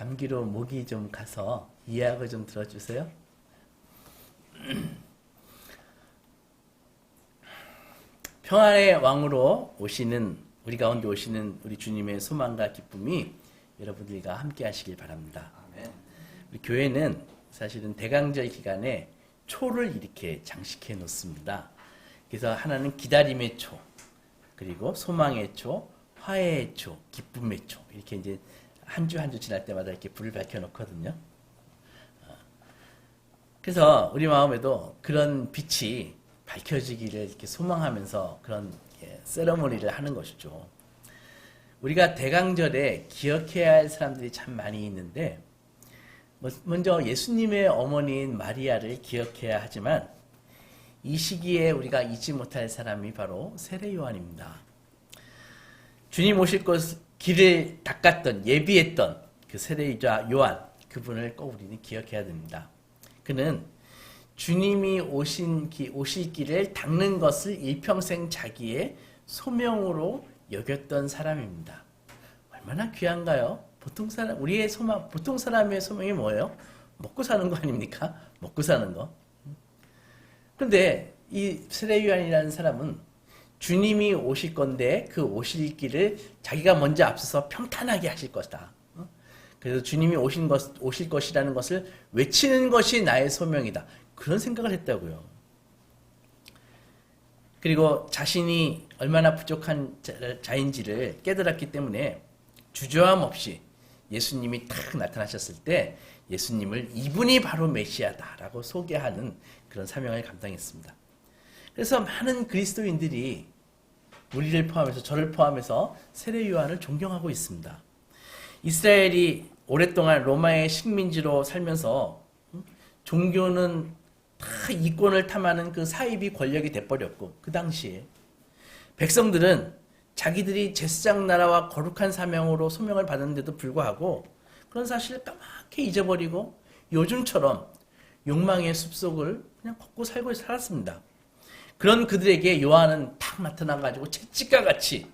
감기로 목이 좀 가서 이야기 좀 들어주세요. 평안의 왕으로 오시는 우리 가운데 오시는 우리 주님의 소망과 기쁨이 여러분들과 함께 하시길 바랍니다. 우리 교회는 사실은 대강절 기간에 초를 이렇게 장식해 놓습니다. 그래서 하나는 기다림의 초, 그리고 소망의 초, 화해의 초, 기쁨의 초, 이렇게 이제 한 주 한 주 지날 때마다 이렇게 불을 밝혀 놓거든요. 그래서 우리 마음에도 그런 빛이 밝혀지기를 이렇게 소망하면서 그런 세러모니를 하는 것이죠. 우리가 대강절에 기억해야 할 사람들이 참 많이 있는데, 먼저 예수님의 어머니인 마리아를 기억해야 하지만, 이 시기에 우리가 잊지 못할 사람이 바로 세례 요한입니다. 주님 오실 길을 닦았던, 예비했던 그 세례자 요한, 그분을 꼭 우리는 기억해야 됩니다. 그는 주님이 오실 길을 닦는 것을 일평생 자기의 소명으로 여겼던 사람입니다. 얼마나 귀한가요? 보통 사람의 소명이 뭐예요? 먹고 사는 거 아닙니까? 먹고 사는 거. 그런데 이 세례 요한이라는 사람은 주님이 오실 건데 그 오실 길을 자기가 먼저 앞서서 평탄하게 하실 것이다. 그래서 주님이 오실 것이라는 것을 외치는 것이 나의 소명이다. 그런 생각을 했다고요. 그리고 자신이 얼마나 부족한 자인지를 깨달았기 때문에 주저함 없이 예수님이 딱 나타나셨을 때 예수님을 이분이 바로 메시아다라고 소개하는 그런 사명을 감당했습니다. 그래서 많은 그리스도인들이 우리를 포함해서 저를 포함해서 세례 요한을 존경하고 있습니다. 이스라엘이 오랫동안 로마의 식민지로 살면서 종교는 다 이권을 탐하는 그 사이비 권력이 돼버렸고, 그 당시에 백성들은 자기들이 제사장 나라와 거룩한 사명으로 소명을 받았는데도 불구하고 그런 사실을 까맣게 잊어버리고 요즘처럼 욕망의 숲속을 그냥 걷고 살고 살았습니다. 그런 그들에게 요한은 탁 나타나가지고 채찍과 같이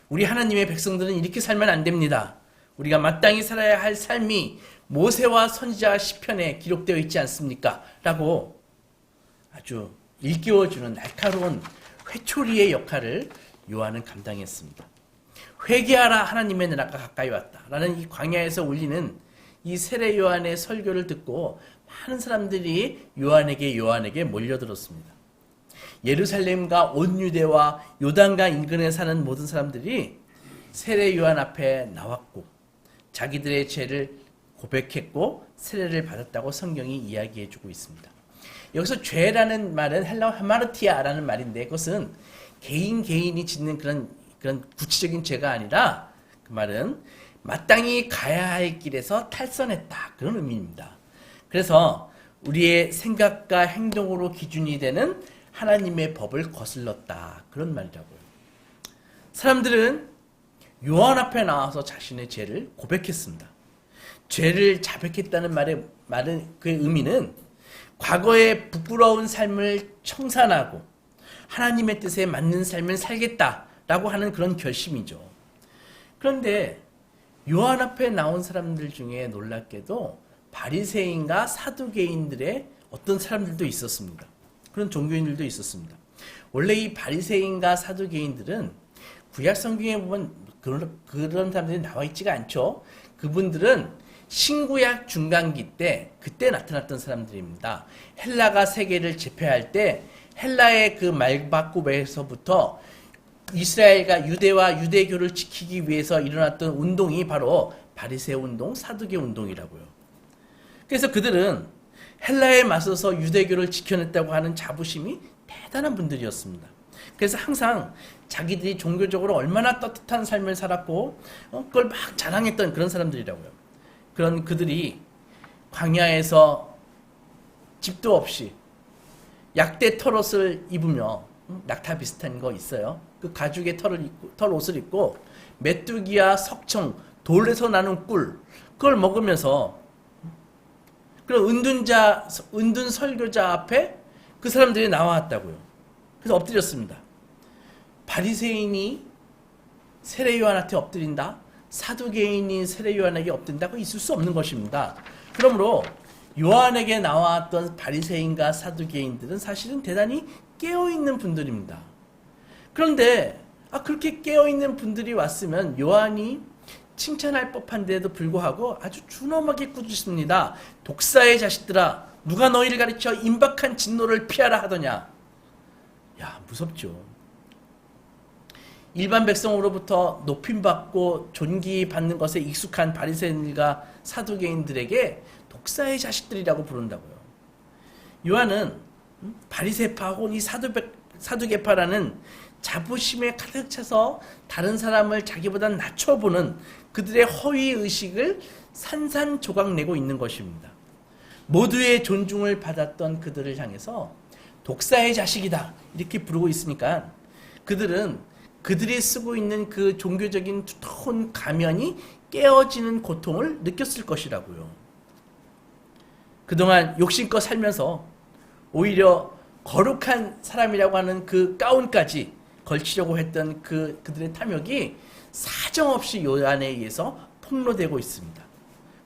우리 하나님의 백성들은 이렇게 살면 안 됩니다. 우리가 마땅히 살아야 할 삶이 모세와 선지자 시편에 기록되어 있지 않습니까? 라고 아주 일깨워주는 날카로운 회초리의 역할을 요한은 감당했습니다. 회개하라, 하나님의 나라가 가까이 왔다 라는 이 광야에서 울리는 이 세례 요한의 설교를 듣고 많은 사람들이 요한에게 몰려들었습니다. 예루살렘과 온 유대와 요단강 인근에 사는 모든 사람들이 세례 요한 앞에 나왔고 자기들의 죄를 고백했고 세례를 받았다고 성경이 이야기해주고 있습니다. 여기서 죄라는 말은 헬라어 하마르티아라는 말인데, 그것은 개인이 짓는 그런 구체적인 죄가 아니라 그 말은 마땅히 가야 할 길에서 탈선했다, 그런 의미입니다. 그래서 우리의 생각과 행동으로 기준이 되는 하나님의 법을 거슬렀다, 그런 말이라고요. 사람들은 요한 앞에 나와서 자신의 죄를 고백했습니다. 죄를 자백했다는 말은 그 의미는 과거의 부끄러운 삶을 청산하고 하나님의 뜻에 맞는 삶을 살겠다라고 하는 그런 결심이죠. 그런데 요한 앞에 나온 사람들 중에 놀랍게도 바리새인과 사두개인들의 어떤 사람들도 있었습니다. 그런 종교인들도 있었습니다. 원래 이 바리새인과 사두개인들은 구약 성경에 보면 그런 사람들이 나와 있지가 않죠. 그분들은 신구약 중간기 때 그때 나타났던 사람들입니다. 헬라가 세계를 제패할 때 헬라의 그 말바꿈에서부터 이스라엘과 유대와 유대교를 지키기 위해서 일어났던 운동이 바로 바리새 운동, 사두개 운동이라고요. 그래서 그들은 헬라에 맞서서 유대교를 지켜냈다고 하는 자부심이 대단한 분들이었습니다. 그래서 항상 자기들이 종교적으로 얼마나 떳떳한 삶을 살았고 그걸 막 자랑했던 그런 사람들이라고요. 그런 그들이 광야에서 집도 없이 약대 털옷을 입으며, 낙타 비슷한 거 있어요. 그 가죽의 털옷을 입고 메뚜기와 석청, 돌에서 나는 꿀, 그걸 먹으면서 그런 은둔 설교자 앞에 그 사람들이 나왔다고요. 그래서 엎드렸습니다. 바리새인이 세례 요한한테 엎드린다? 사두개인이 세례 요한에게 없댄다고 있을 수 없는 것입니다. 그러므로 요한에게 나왔던 바리새인과 사두개인들은 사실은 대단히 깨어있는 분들입니다. 그런데 그렇게 깨어있는 분들이 왔으면 요한이 칭찬할 법한데도 불구하고 아주 준엄하게 꾸짖습니다. 독사의 자식들아, 누가 너희를 가르쳐 임박한 진노를 피하라 하더냐. 야, 무섭죠. 일반 백성으로부터 높임받고 존귀받는 것에 익숙한 바리새인과 사두개인들에게 독사의 자식들이라고 부른다고요. 요한은 바리새파 혹은 이 사두개파라는 자부심에 가득 차서 다른 사람을 자기보다 낮춰보는 그들의 허위의식을 산산조각내고 있는 것입니다. 모두의 존중을 받았던 그들을 향해서 독사의 자식이다 이렇게 부르고 있으니까 그들은 그들이 쓰고 있는 그 종교적인 두터운 가면이 깨어지는 고통을 느꼈을 것이라고요. 그동안 욕심껏 살면서 오히려 거룩한 사람이라고 하는 그 가운까지 걸치려고 했던 그들의 탐욕이 사정없이 요한에 의해서 폭로되고 있습니다.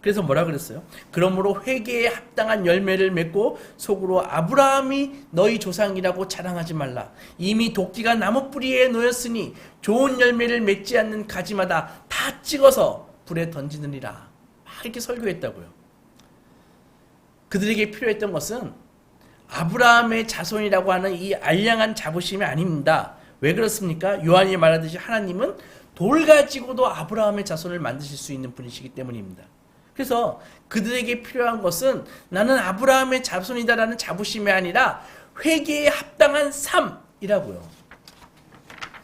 그래서 뭐라 그랬어요? 그러므로 회개에 합당한 열매를 맺고 속으로 아브라함이 너희 조상이라고 자랑하지 말라. 이미 도끼가 나무 뿌리에 놓였으니 좋은 열매를 맺지 않는 가지마다 다 찍어서 불에 던지느니라. 막 이렇게 설교했다고요. 그들에게 필요했던 것은 아브라함의 자손이라고 하는 이 알량한 자부심이 아닙니다. 왜 그렇습니까? 요한이 말하듯이 하나님은 돌 가지고도 아브라함의 자손을 만드실 수 있는 분이시기 때문입니다. 그래서 그들에게 필요한 것은 나는 아브라함의 자손이다라는 자부심이 아니라 회개에 합당한 삶이라고요.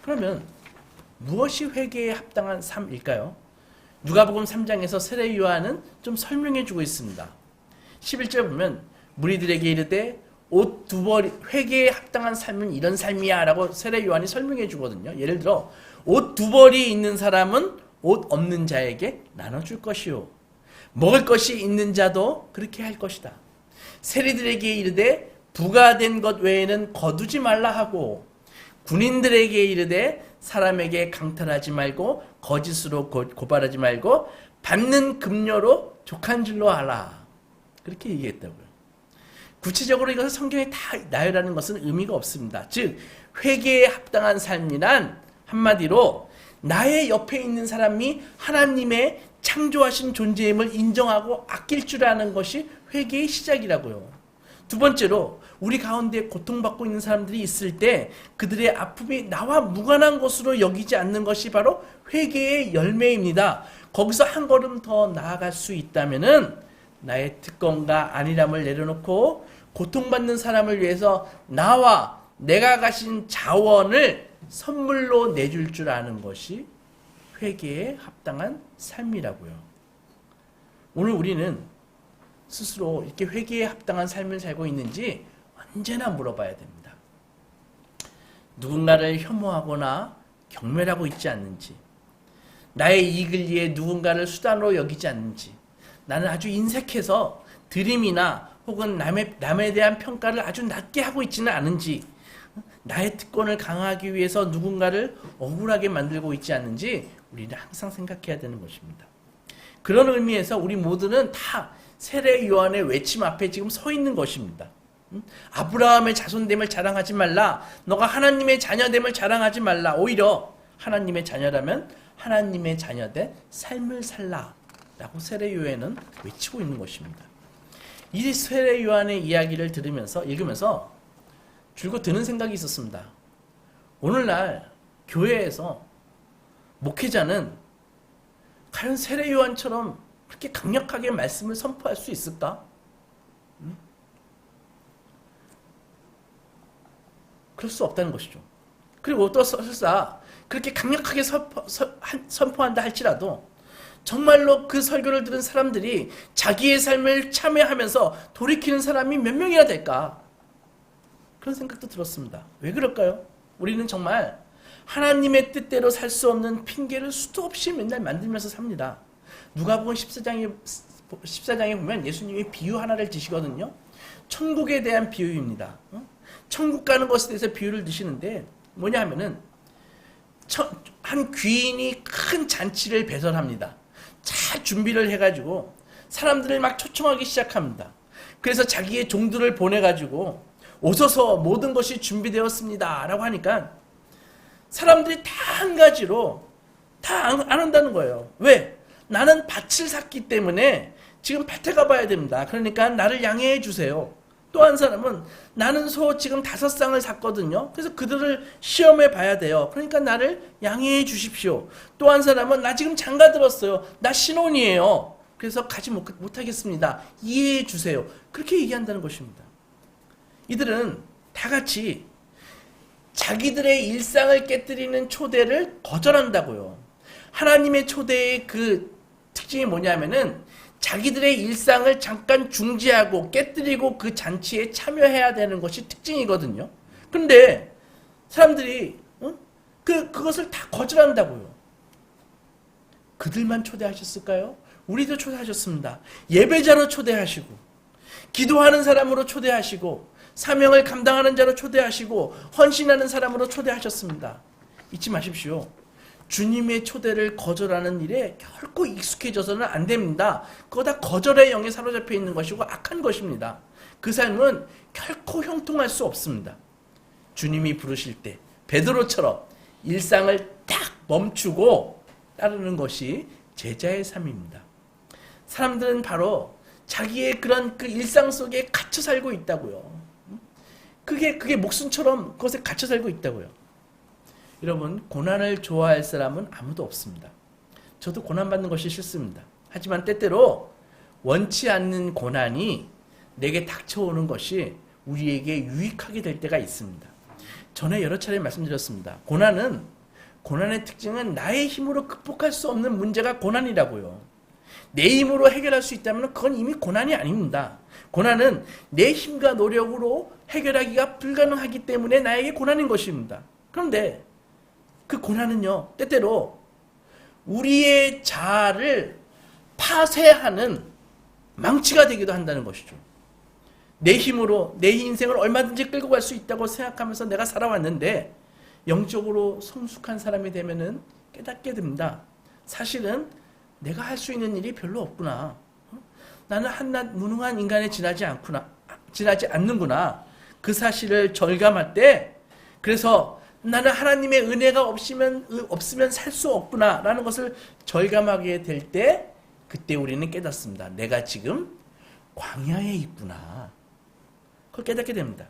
그러면 무엇이 회개에 합당한 삶일까요? 누가복음 3장에서 세례 요한은 좀 설명해 주고 있습니다. 11절 보면 무리들에게 이르되 옷 두 벌이 회개에 합당한 삶은 이런 삶이야 라고 세례 요한이 설명해 주거든요. 예를 들어 옷 두 벌이 있는 사람은 옷 없는 자에게 나눠줄 것이요 먹을 것이 있는 자도 그렇게 할 것이다. 세리들에게 이르되 부가된 것 외에는 거두지 말라 하고 군인들에게 이르되 사람에게 강탈하지 말고 거짓으로 고발하지 말고 받는 급료로 족한 줄로 하라. 그렇게 얘기했다고요. 구체적으로 이것을 성경에 다 나열하는 것은 의미가 없습니다. 즉 회개에 합당한 삶이란 한마디로 나의 옆에 있는 사람이 하나님의 창조하신 존재임을 인정하고 아낄 줄 아는 것이 회개의 시작이라고요. 두 번째로 우리 가운데 고통받고 있는 사람들이 있을 때 그들의 아픔이 나와 무관한 것으로 여기지 않는 것이 바로 회개의 열매입니다. 거기서 한 걸음 더 나아갈 수 있다면은 나의 특권과 안일함을 내려놓고 고통받는 사람을 위해서 나와 내가 가진 자원을 선물로 내줄 줄 아는 것이 회개에 합당한 삶이라고요. 오늘 우리는 스스로 이렇게 회개에 합당한 삶을 살고 있는지 언제나 물어봐야 됩니다. 누군가를 혐오하거나 경멸하고 있지 않는지, 나의 이익을 위해 누군가를 수단으로 여기지 않는지, 나는 아주 인색해서 드림이나 혹은 남에 대한 평가를 아주 낮게 하고 있지는 않은지, 나의 특권을 강화하기 위해서 누군가를 억울하게 만들고 있지 않는지 우리는 항상 생각해야 되는 것입니다. 그런 의미에서 우리 모두는 다 세례 요한의 외침 앞에 지금 서 있는 것입니다. 아브라함의 자손됨을 자랑하지 말라. 너가 하나님의 자녀됨을 자랑하지 말라. 오히려 하나님의 자녀라면 하나님의 자녀된 삶을 살라 라고 세례 요한은 외치고 있는 것입니다. 이 세례 요한의 이야기를 읽으면서 줄곧 드는 생각이 있었습니다. 오늘날 교회에서 목회자는 과연 세례 요한처럼 그렇게 강력하게 말씀을 선포할 수 있을까? 그럴 수 없다는 것이죠. 그리고 또 설사 그렇게 강력하게 선포한다 할지라도 정말로 그 설교를 들은 사람들이 자기의 삶을 참여하면서 돌이키는 사람이 몇 명이나 될까? 그런 생각도 들었습니다. 왜 그럴까요? 우리는 정말 하나님의 뜻대로 살 수 없는 핑계를 수도 없이 맨날 만들면서 삽니다. 누가복음 14장에 보면 예수님이 비유 하나를 드시거든요. 천국에 대한 비유입니다. 천국 가는 것에 대해서 비유를 드시는데 뭐냐 하면은 한 귀인이 큰 잔치를 배설합니다. 잘 준비를 해가지고 사람들을 막 초청하기 시작합니다. 그래서 자기의 종들을 보내가지고 오셔서 모든 것이 준비되었습니다 라고 하니까 사람들이 다 한 가지로 다 안 온다는 거예요. 왜? 나는 밭을 샀기 때문에 지금 밭에 가봐야 됩니다. 그러니까 나를 양해해 주세요. 또 한 사람은 나는 소 지금 5쌍을 샀거든요. 그래서 그들을 시험해 봐야 돼요. 그러니까 나를 양해해 주십시오. 또 한 사람은 나 지금 장가 들었어요. 나 신혼이에요. 그래서 가지 못하겠습니다. 이해해 주세요. 그렇게 얘기한다는 것입니다. 이들은 다 같이 자기들의 일상을 깨뜨리는 초대를 거절한다고요. 하나님의 초대의 그 특징이 뭐냐면은 자기들의 일상을 잠깐 중지하고 깨뜨리고 그 잔치에 참여해야 되는 것이 특징이거든요. 근데 사람들이 그것을 다 거절한다고요. 그들만 초대하셨을까요? 우리도 초대하셨습니다. 예배자로 초대하시고 기도하는 사람으로 초대하시고 사명을 감당하는 자로 초대하시고 헌신하는 사람으로 초대하셨습니다. 잊지 마십시오. 주님의 초대를 거절하는 일에 결코 익숙해져서는 안 됩니다. 그거 다 거절의 영에 사로잡혀 있는 것이고 악한 것입니다. 그 삶은 결코 형통할 수 없습니다. 주님이 부르실 때 베드로처럼 일상을 딱 멈추고 따르는 것이 제자의 삶입니다. 사람들은 바로 자기의 그런 그 일상 속에 갇혀 살고 있다고요. 그게 목숨처럼 그것에 갇혀 살고 있다고요. 여러분, 고난을 좋아할 사람은 아무도 없습니다. 저도 고난받는 것이 싫습니다. 하지만 때때로 원치 않는 고난이 내게 닥쳐오는 것이 우리에게 유익하게 될 때가 있습니다. 전에 여러 차례 말씀드렸습니다. 고난의 특징은 나의 힘으로 극복할 수 없는 문제가 고난이라고요. 내 힘으로 해결할 수 있다면 그건 이미 고난이 아닙니다. 고난은 내 힘과 노력으로 해결하기가 불가능하기 때문에 나에게 고난인 것입니다. 그런데 그 고난은요, 때때로 우리의 자아를 파쇄하는 망치가 되기도 한다는 것이죠. 내 힘으로 내 인생을 얼마든지 끌고 갈 수 있다고 생각하면서 내가 살아왔는데 영적으로 성숙한 사람이 되면은 깨닫게 됩니다. 사실은 내가 할 수 있는 일이 별로 없구나. 나는 한낱 무능한 인간에 지나지 않는구나. 그 사실을 절감할 때, 그래서 나는 하나님의 은혜가 없으면 살 수 없구나 라는 것을 절감하게 될 때, 그때 우리는 깨닫습니다. 내가 지금 광야에 있구나. 그걸 깨닫게 됩니다.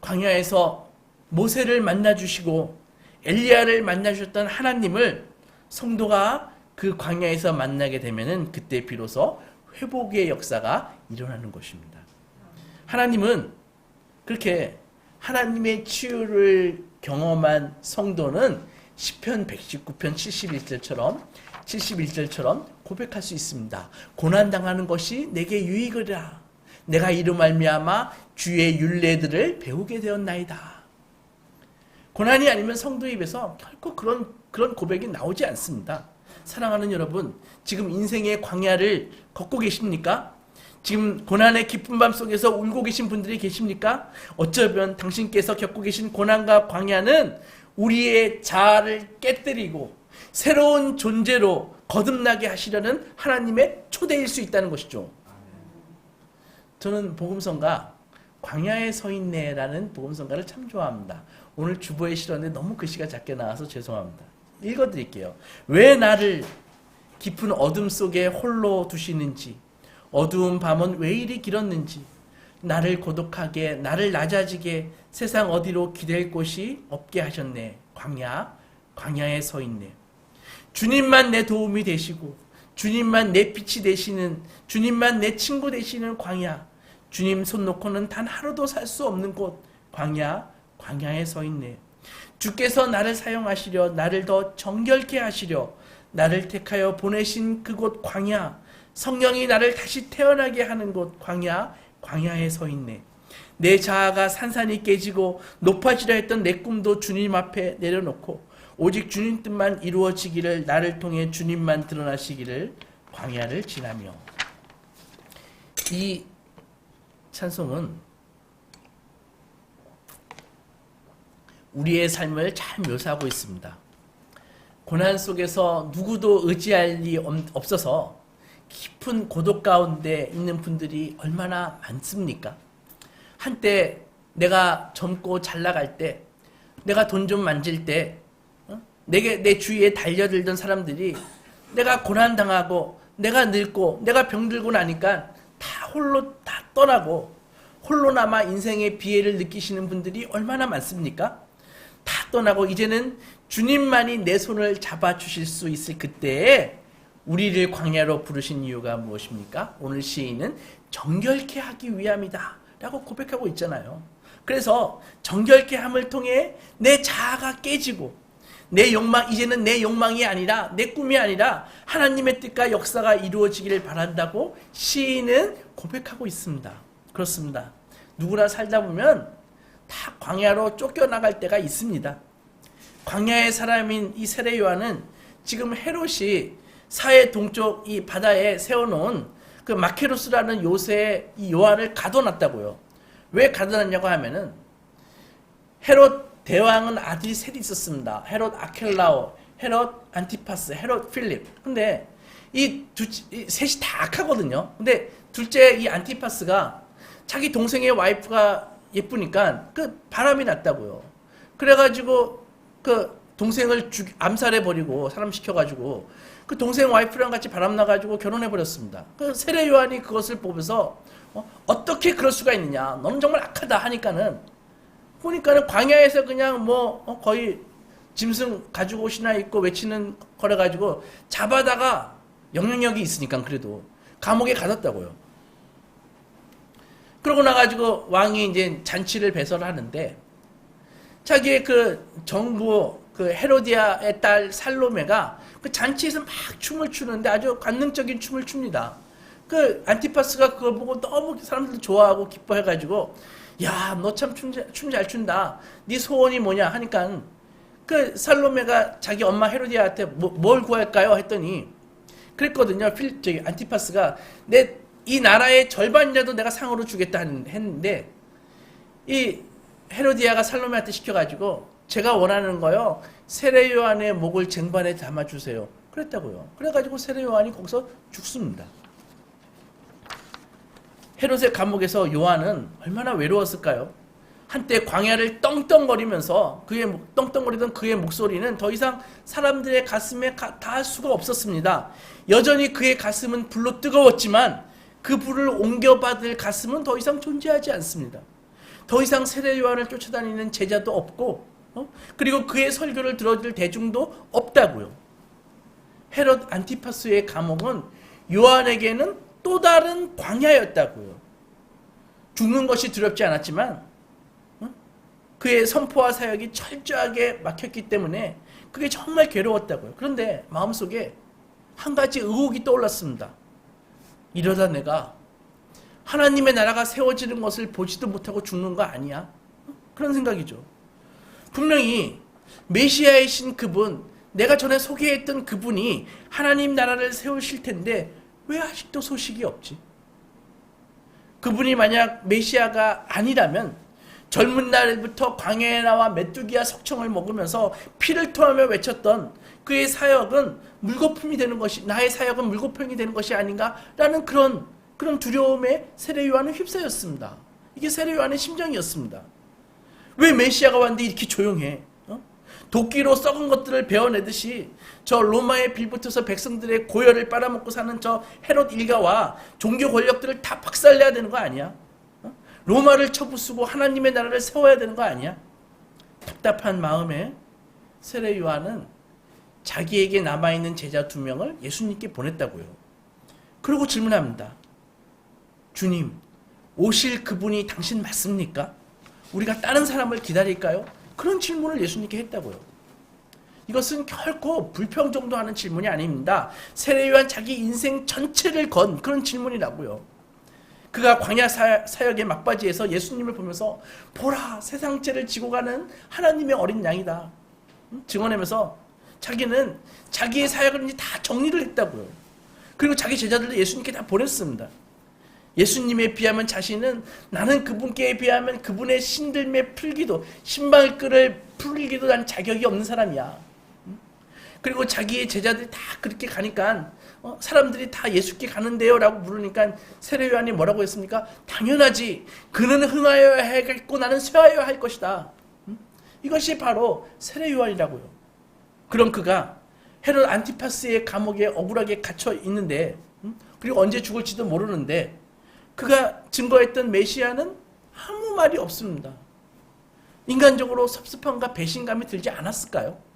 광야에서 모세를 만나주시고 엘리야를 만나주셨던 하나님을 성도가 그 광야에서 만나게 되면은 그때 비로소 회복의 역사가 일어나는 것입니다. 하나님은 그렇게 하나님의 치유를 경험한 성도는 시편 119편 71절처럼 고백할 수 있습니다. 고난당하는 것이 내게 유익이라. 내가 이로 말미암아 주의 율례들을 배우게 되었나이다. 고난이 아니면 성도 입에서 결코 그런 고백이 나오지 않습니다. 사랑하는 여러분, 지금 인생의 광야를 걷고 계십니까? 지금 고난의 깊은 밤 속에서 울고 계신 분들이 계십니까? 어쩌면 당신께서 겪고 계신 고난과 광야는 우리의 자아를 깨뜨리고 새로운 존재로 거듭나게 하시려는 하나님의 초대일 수 있다는 것이죠. 저는 복음성가 광야에 서 있네라는 복음성가를 참 좋아합니다. 오늘 주보에 실었는데 너무 글씨가 작게 나와서 죄송합니다. 읽어드릴게요. 왜 나를 깊은 어둠 속에 홀로 두시는지, 어두운 밤은 왜 이리 길었는지, 나를 고독하게, 나를 낮아지게 세상 어디로 기댈 곳이 없게 하셨네. 광야에 서 있네. 주님만 내 도움이 되시고, 주님만 내 빛이 되시는, 주님만 내 친구 되시는 광야, 주님 손 놓고는 단 하루도 살 수 없는 곳, 광야에 서 있네. 주께서 나를 사용하시려, 나를 더 정결케 하시려 나를 택하여 보내신 그곳 광야, 성령이 나를 다시 태어나게 하는 곳 광야에 서 있네. 내 자아가 산산이 깨지고 높아지려 했던 내 꿈도 주님 앞에 내려놓고 오직 주님 뜻만 이루어지기를, 나를 통해 주님만 드러나시기를 광야를 지나며. 이 찬송은 우리의 삶을 잘 묘사하고 있습니다. 고난 속에서 누구도 의지할 리 없어서 깊은 고독 가운데 있는 분들이 얼마나 많습니까? 한때 내가 젊고 잘 나갈 때, 내가 돈 좀 만질 때, 내 주위에 달려들던 사람들이 내가 고난당하고 내가 늙고 내가 병들고 나니까 다 홀로 다 떠나고 홀로 남아 인생의 비애를 느끼시는 분들이 얼마나 많습니까? 다 떠나고 이제는 주님만이 내 손을 잡아주실 수 있을 그때에 우리를 광야로 부르신 이유가 무엇입니까? 오늘 시인은 정결케 하기 위함이다 라고 고백하고 있잖아요. 그래서 정결케 함을 통해 내 자아가 깨지고 내 욕망, 이제는 내 욕망이 아니라 내 꿈이 아니라 하나님의 뜻과 역사가 이루어지기를 바란다고 시인은 고백하고 있습니다. 그렇습니다. 누구나 살다 보면 다 광야로 쫓겨나갈 때가 있습니다. 광야의 사람인 이 세례 요한은 지금 헤롯이 사해 동쪽 이 바다에 세워놓은 그 마케로스라는 요새에 이 요한을 가둬놨다고요. 왜 가둬놨냐고 하면은 헤롯 대왕은 아들이 셋이 있었습니다. 헤롯 아켈라오, 헤롯 안티파스, 헤롯 필립. 근데 이 셋이 다 악하거든요. 근데 둘째 이 안티파스가 자기 동생의 와이프가 예쁘니까 그 바람이 났다고요. 그래가지고 그 동생을 암살해버리고 사람 시켜가지고 그 동생 와이프랑 같이 바람나가지고 결혼해버렸습니다. 그 세례 요한이 그것을 보면서 어떻게 그럴 수가 있느냐. 너는 정말 악하다 하니까는 보니까는 광야에서 그냥 거의 짐승 가지고 옷이나 입고 외치는 거래가지고 잡아다가 영향력이 있으니까 그래도 감옥에 가뒀다고요. 그러고 나가지고 왕이 이제 잔치를 배설을 하는데 자기의 그 정부 그 헤로디아의 딸 살로메가 그 잔치에서 막 춤을 추는데 아주 관능적인 춤을 춥니다. 그 안티파스가 그걸 보고 너무 사람들도 좋아하고 기뻐해가지고 야, 너 참 춤 잘 춘다. 네 소원이 뭐냐 하니까 그 살로메가 자기 엄마 헤로디아한테 뭘 구할까요? 했더니 그랬거든요. 저기 안티파스가 이 나라의 절반이라도 내가 상으로 주겠다 했는데 이 헤로디아가 살로메한테 시켜가지고 제가 원하는 거요. 세례 요한의 목을 쟁반에 담아주세요. 그랬다고요. 그래가지고 세례 요한이 거기서 죽습니다. 헤롯의 감옥에서 요한은 얼마나 외로웠을까요? 한때 광야를 떵떵거리면서 떵떵거리던 그의 목소리는 더 이상 사람들의 가슴에 닿을 수가 없었습니다. 여전히 그의 가슴은 불로 뜨거웠지만 그 불을 옮겨받을 가슴은 더 이상 존재하지 않습니다. 더 이상 세례 요한을 쫓아다니는 제자도 없고 그리고 그의 설교를 들어줄 대중도 없다고요. 헤롯 안티파스의 감옥은 요한에게는 또 다른 광야였다고요. 죽는 것이 두렵지 않았지만 그의 선포와 사역이 철저하게 막혔기 때문에 그게 정말 괴로웠다고요. 그런데 마음속에 한 가지 의혹이 떠올랐습니다. 이러다 내가 하나님의 나라가 세워지는 것을 보지도 못하고 죽는 거 아니야? 그런 생각이죠. 분명히 메시아이신 그분, 내가 전에 소개했던 그분이 하나님 나라를 세우실 텐데 왜 아직도 소식이 없지? 그분이 만약 메시아가 아니라면 젊은 날부터 광야에 나와 메뚜기와 석청을 먹으면서 피를 토하며 외쳤던 그의 사역은 물거품이 되는 것이, 나의 사역은 물거품이 되는 것이 아닌가라는 그런 두려움에 세례 요한은 휩싸였습니다. 이게 세례 요한의 심정이었습니다. 왜 메시아가 왔는데 이렇게 조용해? 도끼로 썩은 것들을 베어내듯이 저 로마에 빌붙어서 백성들의 고열을 빨아먹고 사는 저 헤롯 일가와 종교 권력들을 다 박살내야 되는 거 아니야? 로마를 쳐부수고 하나님의 나라를 세워야 되는 거 아니야? 답답한 마음에 세례 요한은 자기에게 남아있는 제자 2명을 예수님께 보냈다고요. 그리고 질문합니다. 주님, 오실 그분이 당신 맞습니까? 우리가 다른 사람을 기다릴까요? 그런 질문을 예수님께 했다고요. 이것은 결코 불평정도 하는 질문이 아닙니다. 세례 요한 자기 인생 전체를 건 그런 질문이라고요. 그가 광야 사역의 막바지에서 예수님을 보면서 보라, 세상 죄를 지고 가는 하나님의 어린 양이다 증언하면서 자기는 자기의 사역을 이제 다 정리를 했다고요. 그리고 자기 제자들도 예수님께 다 보냈습니다. 예수님에 비하면 자신은 나는 그분께 비하면 그분의 신들매 풀기도 신발끈을 풀기도 난 자격이 없는 사람이야. 그리고 자기의 제자들이 다 그렇게 가니까 사람들이 다 예수께 가는데요 라고 물으니까 세례 요한이 뭐라고 했습니까? 당연하지. 그는 흥하여야 하겠고 나는 쇠하여야 할 것이다. 이것이 바로 세례 요한이라고요. 그럼 그가 헤롯 안티파스의 감옥에 억울하게 갇혀 있는데 그리고 언제 죽을지도 모르는데 그가 증거했던 메시아는 아무 말이 없습니다. 인간적으로 섭섭함과 배신감이 들지 않았을까요?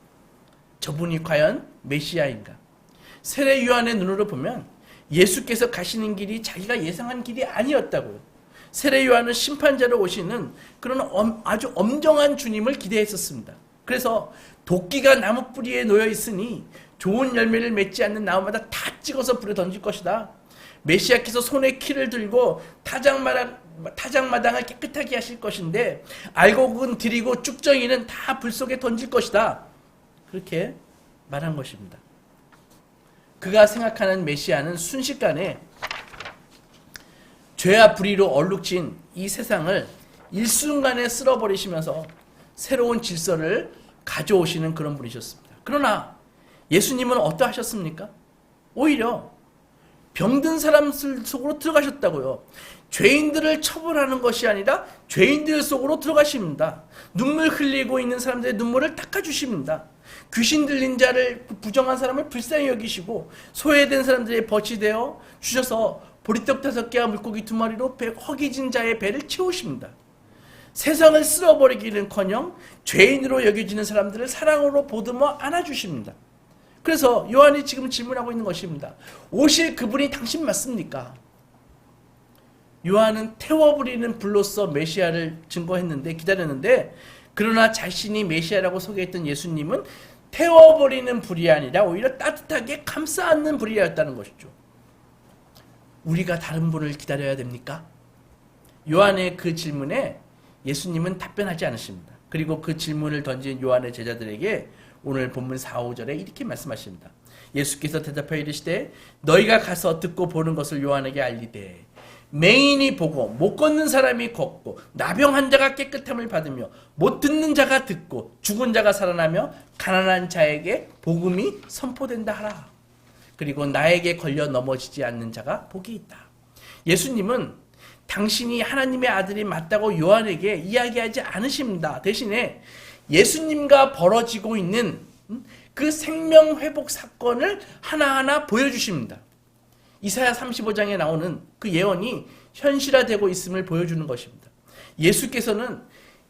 저분이 과연 메시아인가? 세례 요한의 눈으로 보면 예수께서 가시는 길이 자기가 예상한 길이 아니었다고요. 세례 요한은 심판자로 오시는 그런 아주 엄정한 주님을 기대했었습니다. 그래서 도끼가 나무 뿌리에 놓여 있으니 좋은 열매를 맺지 않는 나무마다 다 찍어서 불에 던질 것이다. 메시아께서 손에 키를 들고 타작마당을 깨끗하게 하실 것인데 알곡은 드리고 쭉정이는 다 불 속에 던질 것이다. 그렇게 말한 것입니다. 그가 생각하는 메시아는 순식간에 죄와 불의로 얼룩진 이 세상을 일순간에 쓸어버리시면서 새로운 질서를 가져오시는 그런 분이셨습니다. 그러나 예수님은 어떠하셨습니까? 오히려 병든 사람들 속으로 들어가셨다고요. 죄인들을 처벌하는 것이 아니라 죄인들 속으로 들어가십니다. 눈물 흘리고 있는 사람들의 눈물을 닦아주십니다. 귀신 들린 자를 부정한 사람을 불쌍히 여기시고 소외된 사람들의 벗이 되어 주셔서 보리떡 5개와 물고기 2마리로 허기진 자의 배를 채우십니다. 세상을 쓸어버리기는커녕 죄인으로 여겨지는 사람들을 사랑으로 보듬어 안아주십니다. 그래서 요한이 지금 질문하고 있는 것입니다. 오실 그분이 당신 맞습니까? 요한은 태워버리는 불로서 메시아를 증거했는데 기다렸는데 그러나 자신이 메시아라고 소개했던 예수님은 태워버리는 불이 아니라 오히려 따뜻하게 감싸 안는 불이었다는 것이죠. 우리가 다른 분을 기다려야 됩니까? 요한의 그 질문에 예수님은 답변하지 않으십니다. 그리고 그 질문을 던진 요한의 제자들에게 오늘 본문 4, 5절에 이렇게 말씀하십니다. 예수께서 대답하여 이르시되 너희가 가서 듣고 보는 것을 요한에게 알리되 맹인이 보고 못 걷는 사람이 걷고 나병한 자가 깨끗함을 받으며 못 듣는 자가 듣고 죽은 자가 살아나며 가난한 자에게 복음이 선포된다 하라. 그리고 나에게 걸려 넘어지지 않는 자가 복이 있다. 예수님은 당신이 하나님의 아들이 맞다고 요한에게 이야기하지 않으십니다. 대신에 예수님과 벌어지고 있는 그 생명회복 사건을 하나하나 보여주십니다. 이사야 35장에 나오는 그 예언이 현실화되고 있음을 보여주는 것입니다. 예수께서는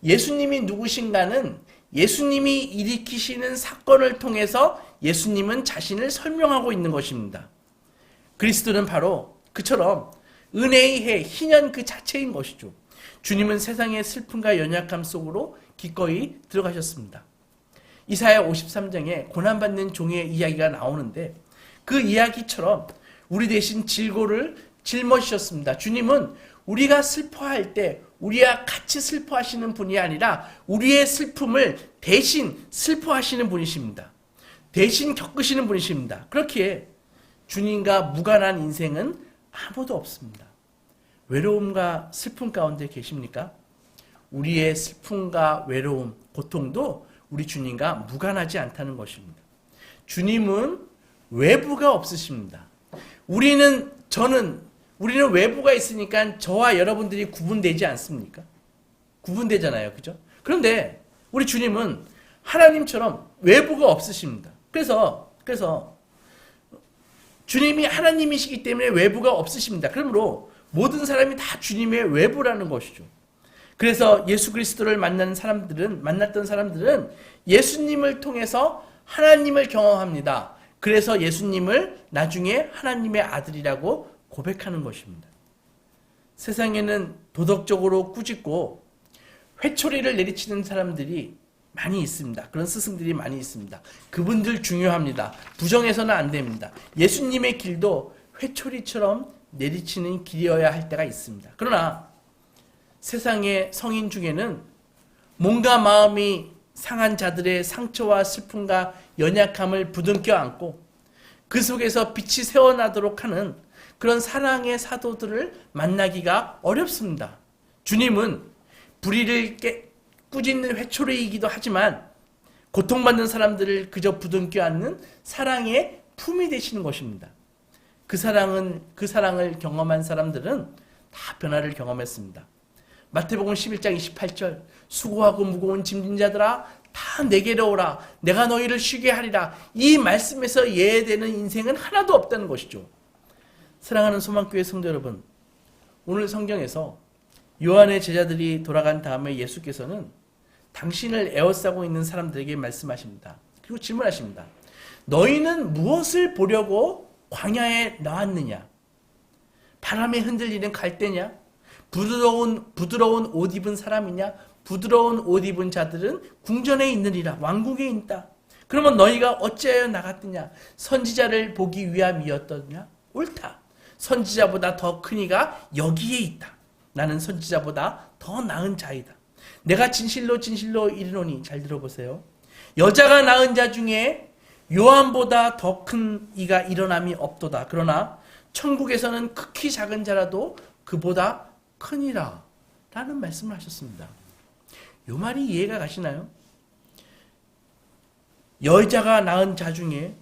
예수님이 누구신가는 예수님이 일으키시는 사건을 통해서 예수님은 자신을 설명하고 있는 것입니다. 그리스도는 바로 그처럼 은혜의 해, 희년 그 자체인 것이죠. 주님은 세상의 슬픔과 연약함 속으로 기꺼이 들어가셨습니다. 이사야 53장에 고난받는 종의 이야기가 나오는데 그 이야기처럼 우리 대신 질고를 짊어지셨습니다. 주님은 우리가 슬퍼할 때 우리와 같이 슬퍼하시는 분이 아니라 우리의 슬픔을 대신 슬퍼하시는 분이십니다. 대신 겪으시는 분이십니다. 그렇기에 주님과 무관한 인생은 아무도 없습니다. 외로움과 슬픔 가운데 계십니까? 우리의 슬픔과 외로움, 고통도 우리 주님과 무관하지 않다는 것입니다. 주님은 외부가 없으십니다. 우리는 외부가 있으니까 저와 여러분들이 구분되지 않습니까? 구분되잖아요. 그죠? 그런데 우리 주님은 하나님처럼 외부가 없으십니다. 그래서 주님이 하나님이시기 때문에 외부가 없으십니다. 그러므로 모든 사람이 다 주님의 외부라는 것이죠. 그래서 예수 그리스도를 만났던 사람들은 예수님을 통해서 하나님을 경험합니다. 그래서 예수님을 나중에 하나님의 아들이라고 고백하는 것입니다. 세상에는 도덕적으로 꾸짖고 회초리를 내리치는 사람들이 많이 있습니다. 그런 스승들이 많이 있습니다. 그분들 중요합니다. 부정해서는 안 됩니다. 예수님의 길도 회초리처럼 내리치는 길이어야 할 때가 있습니다. 그러나 세상의 성인 중에는 몸과 마음이 상한 자들의 상처와 슬픔과 연약함을 부둥켜 안고 그 속에서 빛이 새어나도록 하는 그런 사랑의 사도들을 만나기가 어렵습니다. 주님은 불의를 꾸짖는 회초리이기도 하지만 고통받는 사람들을 그저 부둥켜 안는 사랑의 품이 되시는 것입니다. 그 사랑을 경험한 사람들은 다 변화를 경험했습니다. 마태복음 11장 28절 수고하고 무거운 짐진 자들아 다 내게로 오라 내가 너희를 쉬게 하리라. 이 말씀에서 예외되는 인생은 하나도 없다는 것이죠. 사랑하는 소망교회 성도 여러분, 오늘 성경에서 요한의 제자들이 돌아간 다음에 예수께서는 당신을 에워싸고 있는 사람들에게 말씀하십니다. 그리고 질문하십니다. 너희는 무엇을 보려고 광야에 나왔느냐? 바람에 흔들리는 갈대냐? 부드러운 옷 입은 사람이냐? 부드러운 옷 입은 자들은 궁전에 있느니라. 왕궁에 있다. 그러면 너희가 어찌하여 나갔느냐? 선지자를 보기 위함이었더냐? 옳다. 선지자보다 더 큰 이가 여기에 있다. 나는 선지자보다 더 나은 자이다. 내가 진실로 이르노니, 잘 들어보세요. 여자가 낳은 자 중에 요한보다 더 큰 이가 일어남이 없도다. 그러나 천국에서는 극히 작은 자라도 그보다 크니라. 라는 말씀을 하셨습니다. 이 말이 이해가 가시나요? 여자가 낳은 자 중에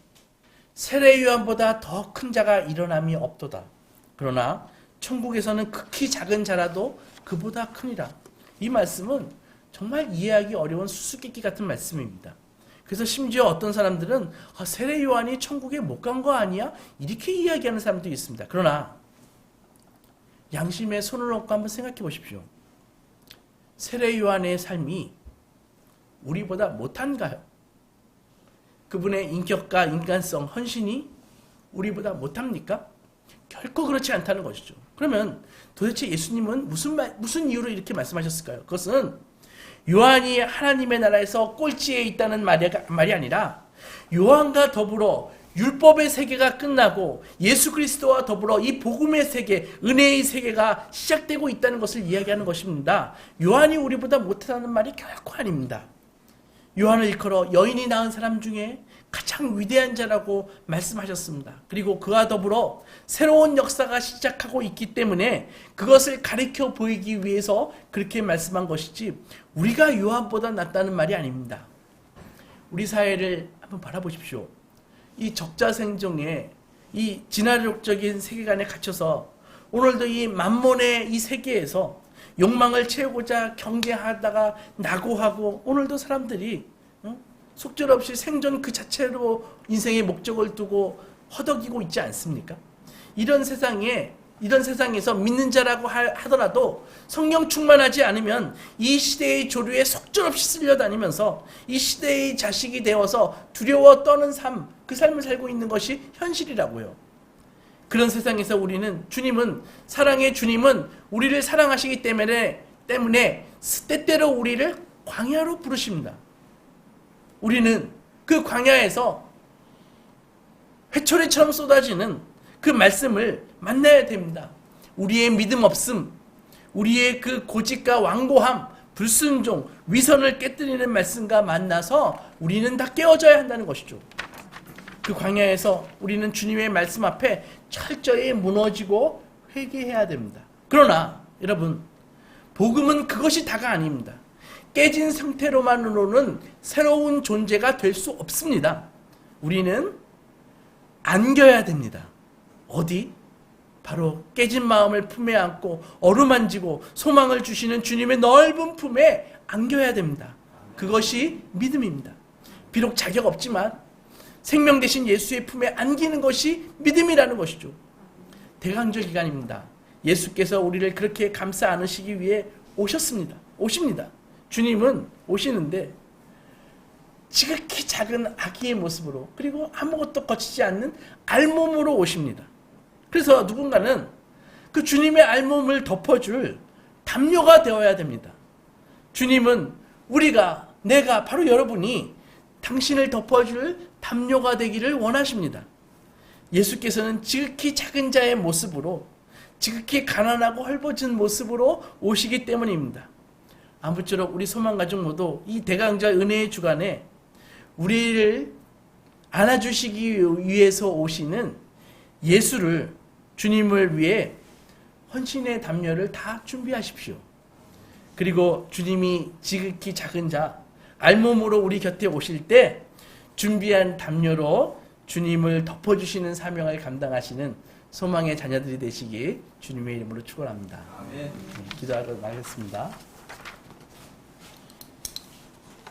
세례 요한보다 더 큰 자가 일어남이 없도다. 그러나 천국에서는 극히 작은 자라도 그보다 크니라. 이 말씀은 정말 이해하기 어려운 수수께끼 같은 말씀입니다. 그래서 심지어 어떤 사람들은 세례 요한이 천국에 못 간 거 아니야? 이렇게 이야기하는 사람도 있습니다. 그러나 양심에 손을 얹고 한번 생각해 보십시오. 세례 요한의 삶이 우리보다 못한가요? 그분의 인격과 인간성, 헌신이 우리보다 못합니까? 결코 그렇지 않다는 것이죠. 그러면 도대체 예수님은 무슨 이유로 이렇게 말씀하셨을까요? 그것은 요한이 하나님의 나라에서 꼴찌에 있다는 말이 아니라 요한과 더불어 율법의 세계가 끝나고 예수 그리스도와 더불어 이 복음의 세계, 은혜의 세계가 시작되고 있다는 것을 이야기하는 것입니다. 요한이 우리보다 못하다는 말이 결코 아닙니다. 요한을 일컬어 여인이 낳은 사람 중에 가장 위대한 자라고 말씀하셨습니다. 그리고 그와 더불어 새로운 역사가 시작하고 있기 때문에 그것을 가리켜 보이기 위해서 그렇게 말씀한 것이지 우리가 요한보다 낫다는 말이 아닙니다. 우리 사회를 한번 바라보십시오. 이 적자생존의 이 진화론적인 세계관에 갇혀서 오늘도 이 만몬의 이 세계에서 욕망을 채우고자 경계하다가 낙오하고 오늘도 사람들이 속절없이 생존 그 자체로 인생의 목적을 두고 허덕이고 있지 않습니까? 이런 세상에서 믿는 자라고 하더라도 성령 충만하지 않으면 이 시대의 조류에 속절없이 쓸려다니면서 이 시대의 자식이 되어서 두려워 떠는 삶, 그 삶을 살고 있는 것이 현실이라고요. 그런 세상에서 주님은 사랑의 주님은 우리를 사랑하시기 때문에 때때로 우리를 광야로 부르십니다. 우리는 그 광야에서 회초리처럼 쏟아지는 그 말씀을 만나야 됩니다. 우리의 믿음 없음, 우리의 그 고집과 완고함, 불순종, 위선을 깨뜨리는 말씀과 만나서 우리는 다 깨어져야 한다는 것이죠. 그 광야에서 우리는 주님의 말씀 앞에 철저히 무너지고 회개해야 됩니다. 그러나 여러분, 복음은 그것이 다가 아닙니다. 깨진 상태로만으로는 새로운 존재가 될 수 없습니다. 우리는 안겨야 됩니다. 어디? 바로 깨진 마음을 품에 안고 어루만지고 소망을 주시는 주님의 넓은 품에 안겨야 됩니다. 그것이 믿음입니다. 비록 자격 없지만 생명 대신 예수의 품에 안기는 것이 믿음이라는 것이죠. 대강절 기간입니다. 예수께서 우리를 그렇게 감싸 안으시기 위해 오십니다. 주님은 오시는데 지극히 작은 아기의 모습으로 그리고 아무것도 거치지 않는 알몸으로 오십니다. 그래서 누군가는 그 주님의 알몸을 덮어줄 담요가 되어야 됩니다. 주님은 내가 바로 여러분이 당신을 덮어줄 담요가 되기를 원하십니다. 예수께서는 지극히 작은 자의 모습으로 지극히 가난하고 헐벗은 모습으로 오시기 때문입니다. 아무쪼록 우리 소망가족 모두 이 대강절 은혜의 주간에 우리를 안아주시기 위해서 오시는 예수를 주님을 위해 헌신의 담요를 다 준비하십시오. 그리고 주님이 지극히 작은 자, 알몸으로 우리 곁에 오실 때 준비한 담요로 주님을 덮어주시는 사명을 감당하시는 소망의 자녀들이 되시기 주님의 이름으로 축원합니다. 기도하도록 하겠습니다.